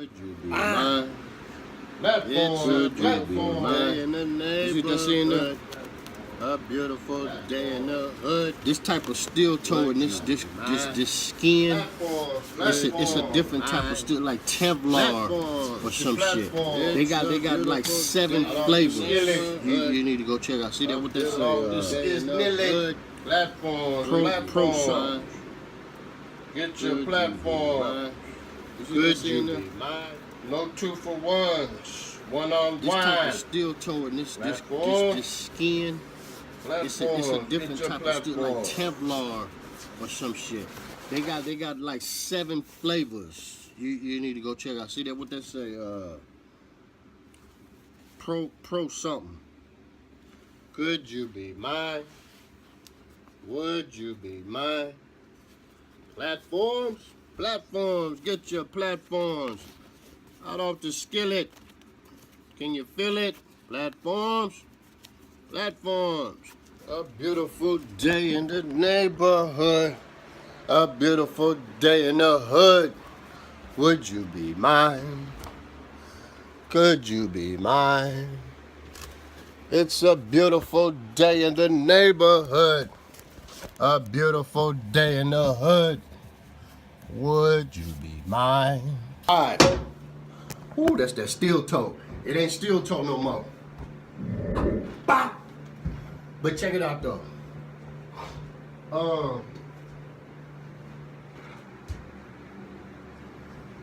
Would you be mine? Platform, Day in the neighborhood. A beautiful day in the hood. This type of steel toe and this skin. It's a different type of steel, like Kevlar or some shit. They got like 7 flavors. You need to go check out. See that what they say? This is Nilly platform. Pro sign. Get your platform. Could you be mine? No 2-for-1s. One on This type one. of steel toe and this skin. It's a different type of steel, like Kevlar or some shit. They got like 7 flavors. You need to go check out. See that what they say? Pro something. Could you be mine? Would you be mine? Platforms? Platforms, get your platforms out off the skillet. Can you feel it? Platforms. A beautiful day in the neighborhood. A beautiful day in the hood. Would you be mine? Could you be mine? It's a beautiful day in the neighborhood. A beautiful day in the hood. Would you be mine? Alright. Ooh, that's that steel toe. It ain't steel toe no more. Bop! But check it out though.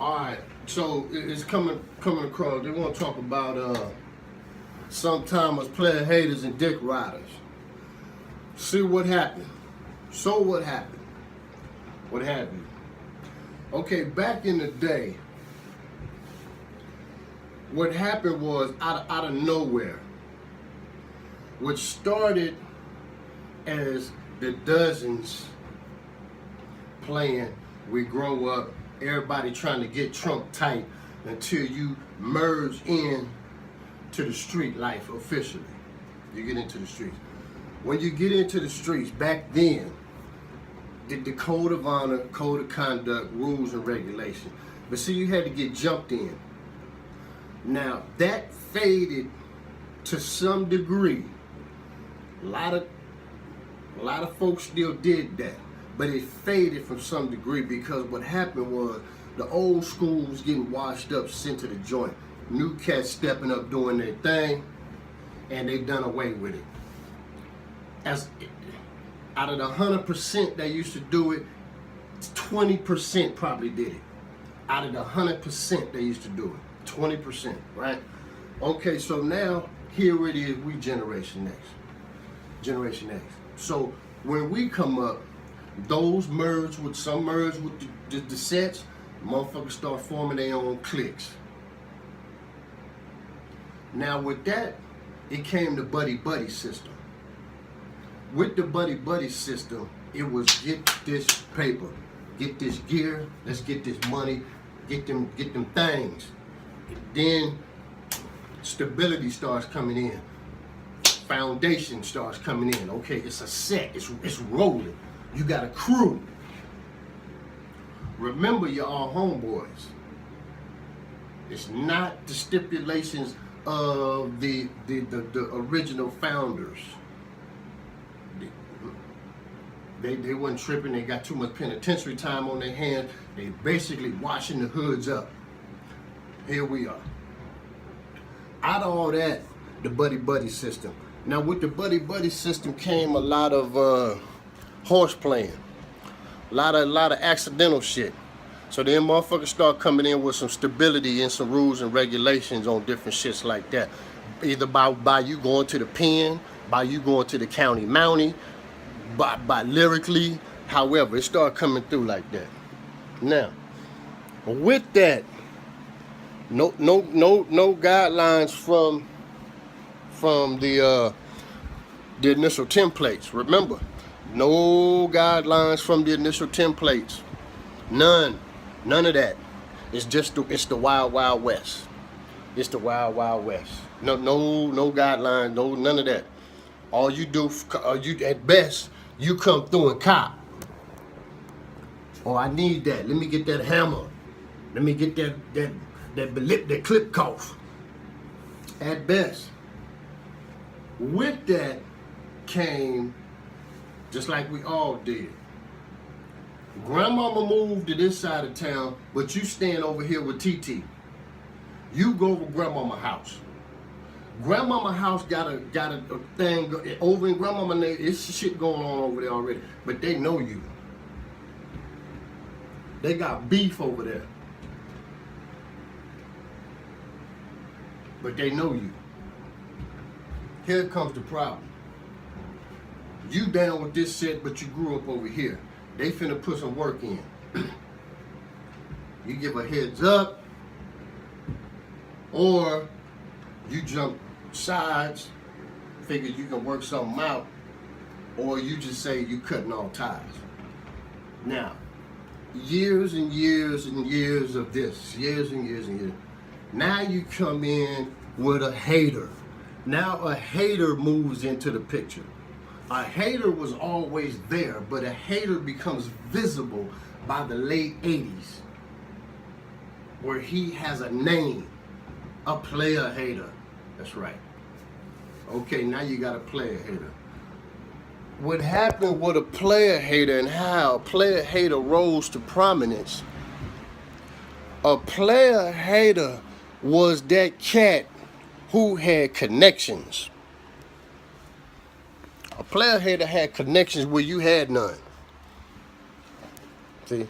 Alright, so it's coming across. They want to talk about sometimes player haters and dick riders. See what happened. So what happened? What happened? Okay, back in the day, what happened was out of nowhere, which started as the Dozens playing We Grow Up, everybody trying to get Trump tight until you merge in to the street life officially. You get into the streets. When you get into the streets, back then, the code of honor, code of conduct, rules and regulations. But see, you had to get jumped in. Now, that faded to some degree. A lot of folks still did that, but it faded from some degree because what happened was the old school was getting washed up, sent to the joint. New cats stepping up, doing their thing, and they done away with it. As out of the 100% that used to do it, 20% probably did it. Out of the 100% they used to do it, 20%, right? Okay, so now here it is, we Generation X. Generation X. So when we come up, some merge with the sets, motherfuckers start forming their own cliques. Now with that, it came the buddy system. With the buddy system, it was get this paper, get this gear, let's get this money, get them things. Then stability starts coming in. Foundation starts coming in. Okay, it's a set, it's rolling. You got a crew. Remember, you're all homeboys. It's not the stipulations of the original founders. They wasn't tripping. They got too much penitentiary time on their hands. They basically washing the hoods up. Here we are. Out of all that, the buddy system. Now with the buddy system came a lot of horse playing, a lot of accidental shit. So then motherfuckers start coming in with some stability and some rules and regulations on different shits like that. Either by you going to the pen, by you going to the county mountie, by lyrically, however, it started coming through like that. Now, with that, no guidelines from the initial templates. Remember, no guidelines from the initial templates. None of that. It's the wild west. It's the wild west. No guidelines, none of that. All you do, at best, you come through and cop. Oh, I need that. Let me get that hammer. Let me get that that clip cough. At best. With that came, just like we all did. Grandmama moved to this side of town, but you stand over here with TT. You go to Grandmama's house. Grandmama house got a thing over in Grandmama name. It's shit going on over there already, but they know you. They got beef over there, but they know you. Here comes the problem. You down with this shit, but you grew up over here. They finna put some work in. You give a heads up, or you jump sides, figure you can work something out, or you just say you cutting all ties. Now, years and years and years of this, years and years and years. Now you come in with a hater. Now a hater moves into the picture. A hater was always there, but a hater becomes visible by the late 80s, where he has a name, a player hater. That's right. Okay, now you got a player hater. What happened with a player hater and how a player hater rose to prominence? A player hater was that cat who had connections. A player hater had connections where you had none. See?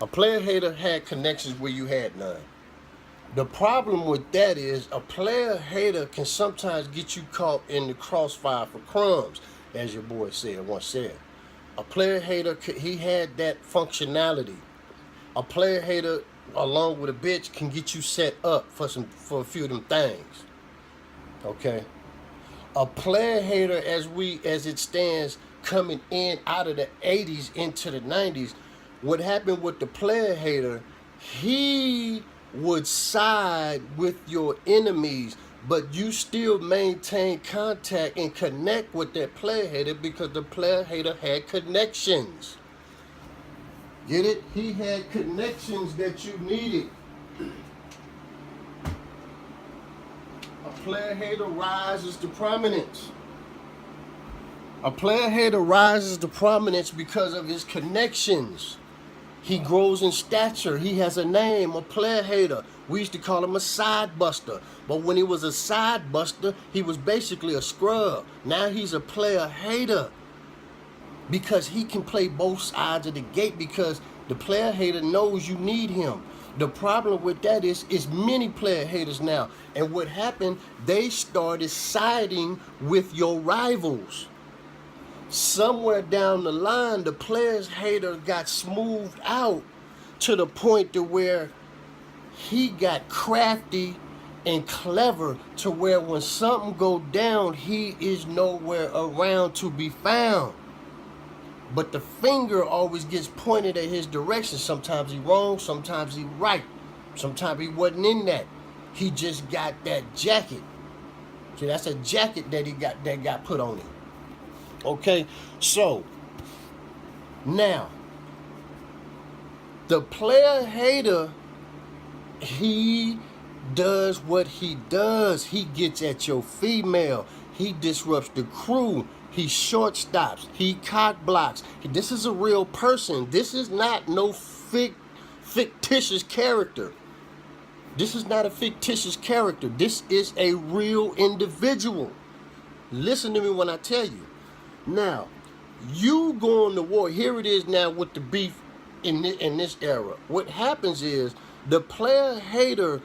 A player hater had connections where you had none. The problem with that is a player hater can sometimes get you caught in the crossfire for crumbs, as your boy once said. A player hater, he had that functionality. A player hater, along with a bitch, can get you set up for a few of them things. Okay? A player hater, as it stands, coming in out of the 80s into the 90s, what happened with the player hater, he would side with your enemies, but you still maintain contact and connect with that player hater because the player hater had connections. Get it? He had connections that you needed. A player hater rises to prominence. A player hater rises to prominence because of his connections. He grows in stature. He has a name, a player hater. We used to call him a side buster. But when he was a side buster, he was basically a scrub. Now he's a player hater because he can play both sides of the gate because the player hater knows you need him. The problem with that is many player haters now. And what happened, they started siding with your rivals. Somewhere down the line, the player's hater got smoothed out to the point to where he got crafty and clever to where when something go down, he is nowhere around to be found. But the finger always gets pointed at his direction. Sometimes he wrong, sometimes he right. Sometimes he wasn't in that. He just got that jacket. See, that's a jacket that got put on him. Okay, so now the player hater, he does what he does. He gets at your female. He disrupts the crew. He short stops. He cock blocks. This is a real person. This is not no fictitious character. This is not a fictitious character. This is a real individual. Listen to me when I tell you. Now, you going to war. Here it is now with the beef in this era. What happens is the player hater,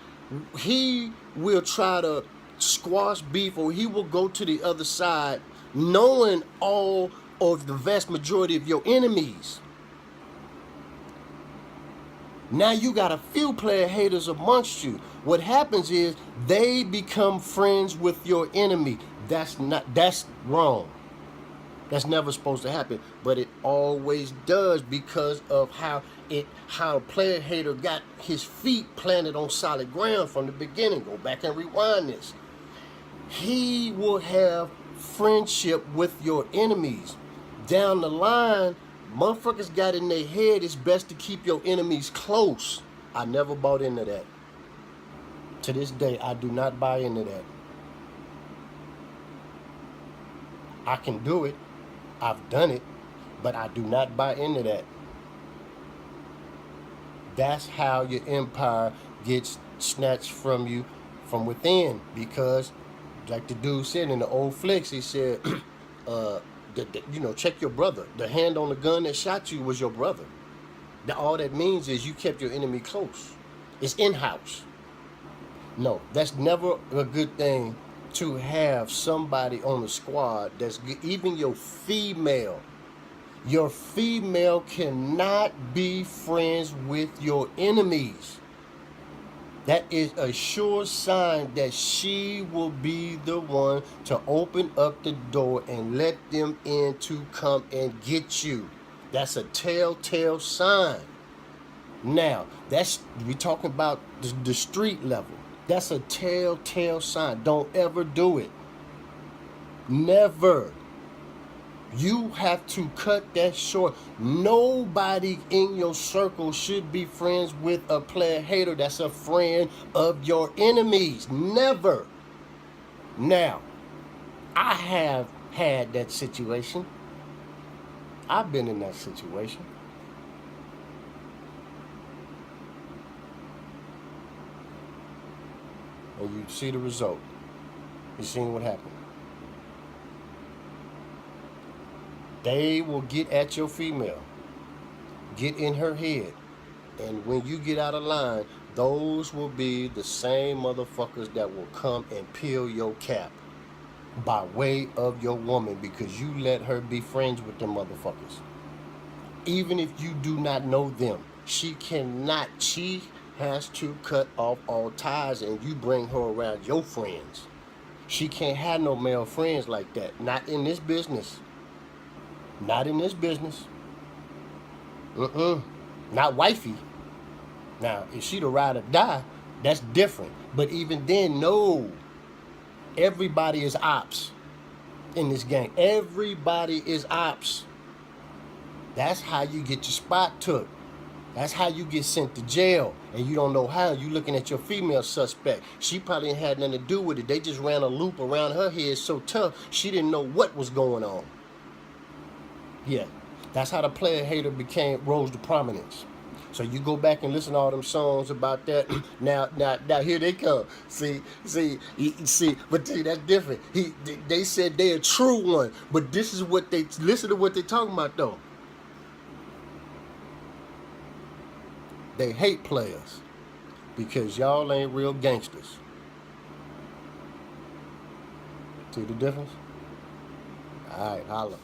he will try to squash beef or he will go to the other side knowing all of the vast majority of your enemies. Now you got a few player haters amongst you. What happens is they become friends with your enemy. That's wrong. That's never supposed to happen, but it always does because of how a player hater got his feet planted on solid ground from the beginning. Go back and rewind this. He will have friendship with your enemies. Down the line, motherfuckers got in their head it's best to keep your enemies close. I never bought into that. To this day, I do not buy into that. I can do it. I've done it, but I do not buy into that. That's how your empire gets snatched from you from within. Because, like the dude said in the old flicks, he said, check your brother. The hand on the gun that shot you was your brother. All that means is you kept your enemy close. It's in-house. No, that's never a good thing to have somebody on the squad that's good. Even your female. Your female cannot be friends with your enemies. That is a sure sign that she will be the one to open up the door and let them in to come and get you. That's a telltale sign. Now, we talking about the street level. That's a telltale sign. Don't ever do it. Never. You have to cut that short. Nobody in your circle should be friends with a player hater that's a friend of your enemies. Never. Now, I have had that situation. I've been in that situation. And you see the result. You seen what happened. They will get at your female, get in her head, and when you get out of line, those will be the same motherfuckers that will come and peel your cap by way of your woman because you let her be friends with them motherfuckers. Even if you do not know them, she has to cut off all ties and you bring her around your friends. She can't have no male friends like that, not in this business. Not in this business. Not wifey. Now, if she the ride or die, that's different. But even then, no. Everybody is ops in this game. Everybody is ops. That's how you get your spot took. That's how you get sent to jail. And you don't know how. You looking at your female suspect. She probably ain't had nothing to do with it. They just ran a loop around her head so tough, she didn't know what was going on. Yeah, that's how the player hater rose to prominence. So you go back and listen to all them songs about that. Now here they come. See, but see, that's different. They said they a true one, but this is what listen to what they talking about though. They hate players because y'all ain't real gangsters. See the difference? All right, holla.